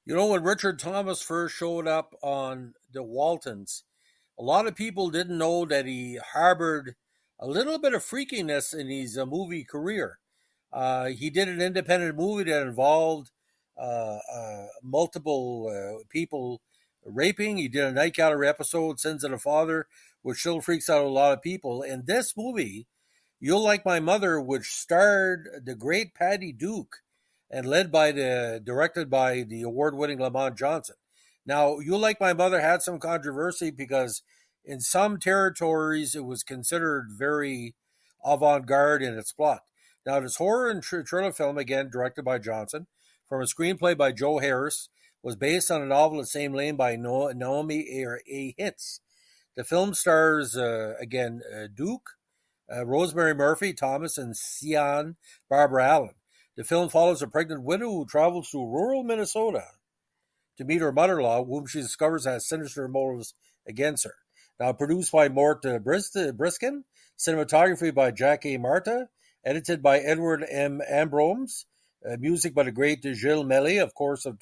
You know, when Richard Thomas first showed up on the Waltons, a lot of people didn't know that he harbored a little bit of freakiness in his movie career. He did an independent movie that involved multiple people raping. He did a night gallery episode, Sins of the Father, which still freaks out a lot of people. And this movie, You'll Like My Mother, which starred the great Patty Duke and directed by the award-winning Lamont Johnson. Now, You'll Like My Mother had some controversy because in some territories it was considered very avant-garde in its plot. Now, this horror and thriller film, again directed by Johnson, from a screenplay by Joe Harris, was based on a novel of the same name by Naomi A. Hitz. The film stars, Duke, Rosemary Murphy, Thomas, and Sian Barbara Allen. The film follows a pregnant widow who travels to rural Minnesota to meet her mother-in-law, whom she discovers has sinister motives against her. Now, produced by Mort Briskin, cinematography by Jack A. Marta, edited by Edward M. Ambromes, music by the great Gilles Melly, of course, of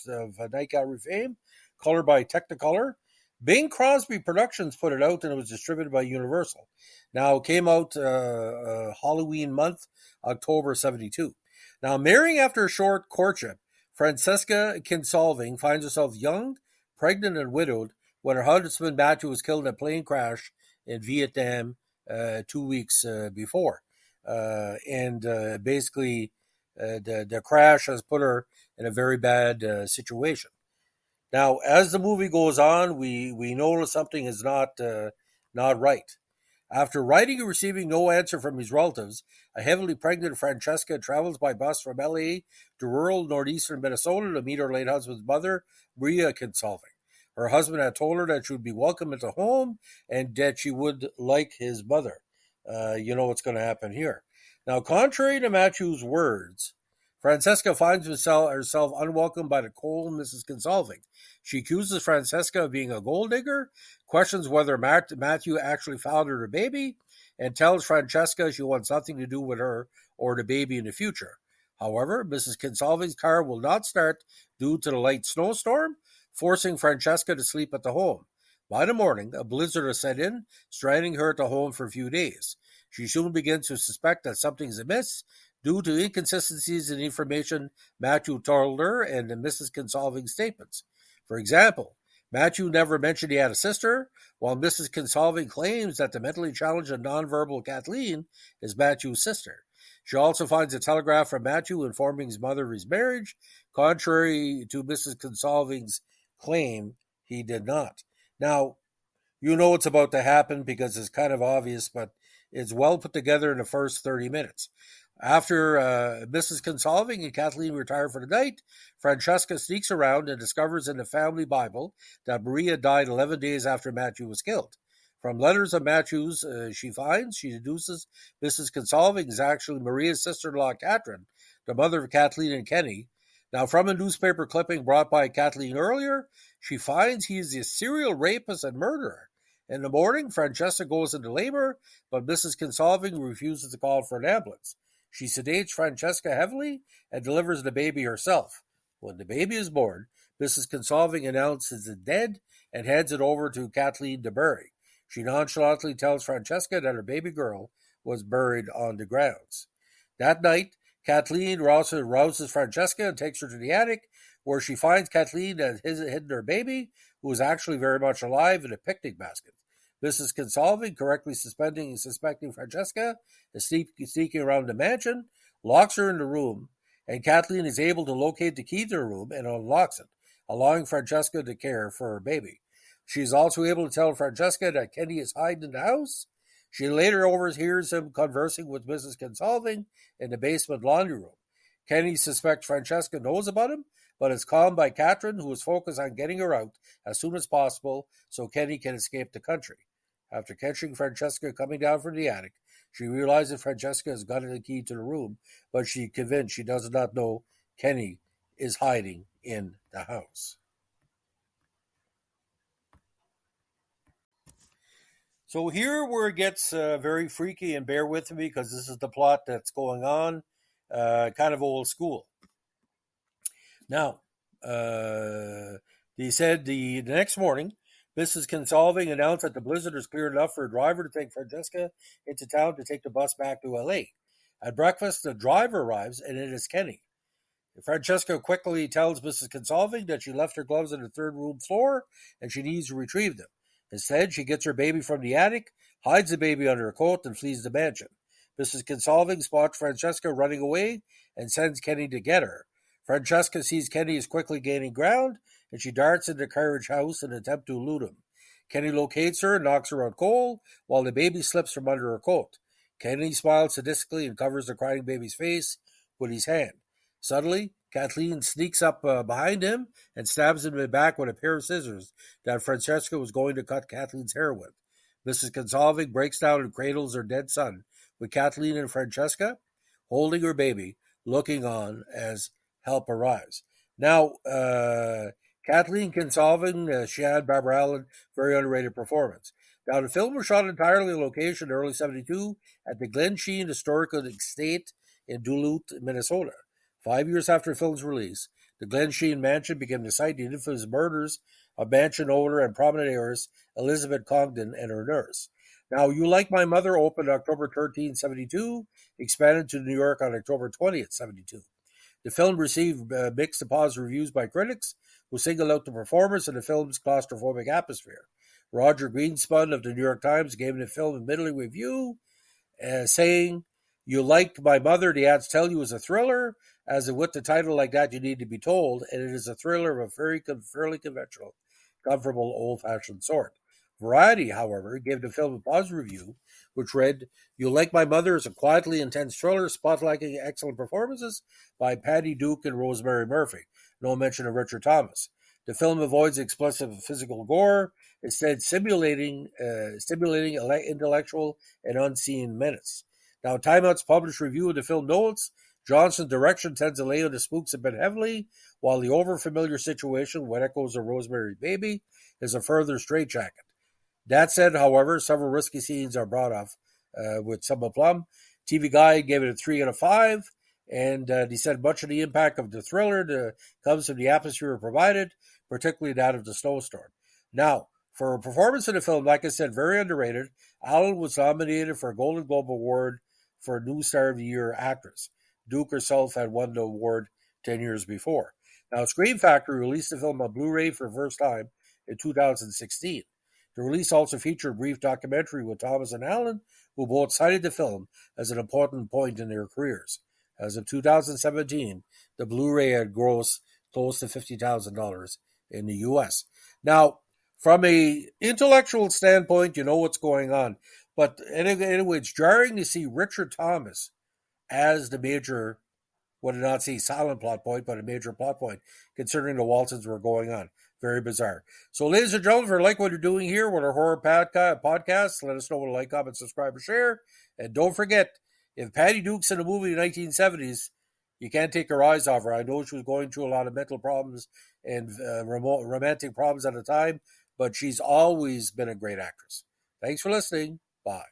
Night Gallery fame, color by Technicolor. Bing Crosby Productions put it out, and it was distributed by Universal. Now, it came out Halloween month, October 72. Now, marrying after a short courtship, Francesca Kinsolving finds herself young, pregnant, and widowed when her husband Matthew was killed in a plane crash in Vietnam 2 weeks before. The crash has put her in a very bad situation. Now, as the movie goes on, we notice something is not right. After writing and receiving no answer from his relatives, a heavily pregnant Francesca travels by bus from LA to rural northeastern Minnesota to meet her late husband's mother, Maria Kinsolving. Her husband had told her that she would be welcome at the home and that she would like his mother. You know what's going to happen here. Now, contrary to Matthew's words, Francesca finds herself unwelcome by the cold Mrs. Kinsolving. She accuses Francesca of being a gold digger, questions whether Matthew actually fathered her baby, and tells Francesca she wants nothing to do with her or the baby in the future. However, Mrs. Kinsolving's car will not start due to the light snowstorm, forcing Francesca to sleep at the home. By the morning, a blizzard has set in, stranding her at the home for a few days. She soon begins to suspect that something is amiss due to inconsistencies in information Matthew told her and Mrs. Kinsolving's statements. For example, Matthew never mentioned he had a sister, while Mrs. Kinsolving claims that the mentally challenged and nonverbal Kathleen is Matthew's sister. She also finds a telegram from Matthew informing his mother of his marriage. Contrary to Mrs. Kinsolving's claim, he did not. Now, you know what's about to happen because it's kind of obvious, but it's well put together in the first 30 minutes. After Mrs. Kinsolving and Kathleen retire for the night, Francesca sneaks around and discovers in the family Bible that Maria died 11 days after Matthew was killed. From letters of Matthew's she deduces Mrs. Kinsolving is actually Maria's sister-in-law, Catherine, the mother of Kathleen and Kenny. Now, from a newspaper clipping brought by Kathleen earlier, she finds he is a serial rapist and murderer. In the morning, Francesca goes into labor, but Mrs. Kinsolving refuses to call for an ambulance. She sedates Francesca heavily and delivers the baby herself. When the baby is born, Mrs. Kinsolving announces it dead and hands it over to Kathleen to bury. She nonchalantly tells Francesca that her baby girl was buried on the grounds. That night, Kathleen rouses Francesca and takes her to the attic, where she finds Kathleen has hidden her baby, who is actually very much alive, in a picnic basket. Mrs. Kinsolving, correctly suspecting Francesca is sneaking around the mansion, locks her in the room, and Kathleen is able to locate the key to the room and unlocks it, allowing Francesca to care for her baby. She is also able to tell Francesca that Kenny is hiding in the house. She later overhears him conversing with Mrs. Kinsolving in the basement laundry room. Kenny suspects Francesca knows about him, but is calmed by Catherine, who is focused on getting her out as soon as possible so Kenny can escape the country. After catching Francesca coming down from the attic, she realizes Francesca has gotten the key to the room, but she's convinced she does not know Kenny is hiding in the house. So here where it gets very freaky, and bear with me because this is the plot that's going on, kind of old school. Now, They said the next morning, Mrs. Consolving announced that the blizzard was clear enough for a driver to take Francesca into town to take the bus back to LA. At breakfast, the driver arrives, and it is Kenny. Francesca quickly tells Mrs. Consolving that she left her gloves on the third room floor and she needs to retrieve them. Instead, she gets her baby from the attic, hides the baby under her coat, and flees the mansion. Mrs. Consolving spots Francesca running away and sends Kenny to get her. Francesca sees Kenny is quickly gaining ground, and she darts into the carriage house in an attempt to elude him. Kenny locates her and knocks her out cold, while the baby slips from under her coat. Kenny smiles sadistically and covers the crying baby's face with his hand. Suddenly, Kathleen sneaks up behind him and stabs him in the back with a pair of scissors that Francesca was going to cut Kathleen's hair with. Mrs. Consolving breaks down and cradles her dead son, with Kathleen and Francesca holding her baby, looking on as help arrives. Now, Kathleen Consolving, she had Barbara Allen, very underrated performance. Now, the film was shot entirely on location in early 72 at the Glen Sheen Historical Estate in Duluth, Minnesota. 5 years after the film's release, the Glen Sheen Mansion became the site of the infamous murders of mansion owner and prominent heiress Elizabeth Congdon and her nurse. Now, You Like My Mother opened October 13, 72, expanded to New York on October 20th, 72. The film received mixed to positive reviews by critics, who singled out the performance and the film's claustrophobic atmosphere. Roger Greenspun of the New York Times gave the film a middling review, saying, "You Like My Mother, the ads tell you, is a thriller. As in with the title like that, you need to be told, and it is a thriller of a fairly conventional, comfortable, old-fashioned sort." Variety, however, gave the film a positive review, which read, "You Like My Mother is a quietly intense thriller spotlighting excellent performances by Patty Duke and Rosemary Murphy. No mention of Richard Thomas. The film avoids explicit physical gore, instead stimulating intellectual and unseen menace." Now, Time Out's published review of the film notes, Johnson's direction tends to lay on the spooks a bit heavily, while the overfamiliar situation, what echoes of Rosemary's Baby, is a further straitjacket. That said, however, several risky scenes are brought off with some aplomb. TV Guide gave it a 3 out of 5, and he said much of the impact of the thriller comes from the atmosphere provided, particularly that of the snowstorm. Now, for her performance in the film, like I said, very underrated. Allen was nominated for a Golden Globe Award for New Star of the Year actress. Duke herself had won the award 10 years before. Now, Scream Factory released the film on Blu-ray for the first time in 2016. The release also featured a brief documentary with Thomas and Allen, who both cited the film as an important point in their careers. As of 2017, the Blu-ray had grossed close to $50,000 in the U.S. Now, from a intellectual standpoint, you know what's going on. But anyway, it's jarring to see Richard Thomas as the major, what did not say silent plot point, but a major plot point, considering the Waltons were going on. Very bizarre. So, ladies and gentlemen, if you like what you're doing here with our horror podcast, let us know what to like, comment, subscribe, and share. And don't forget, if Patty Duke's in a movie in the 1970s, you can't take your eyes off her. I know she was going through a lot of mental problems and romantic problems at the time, but she's always been a great actress. Thanks for listening. Bye.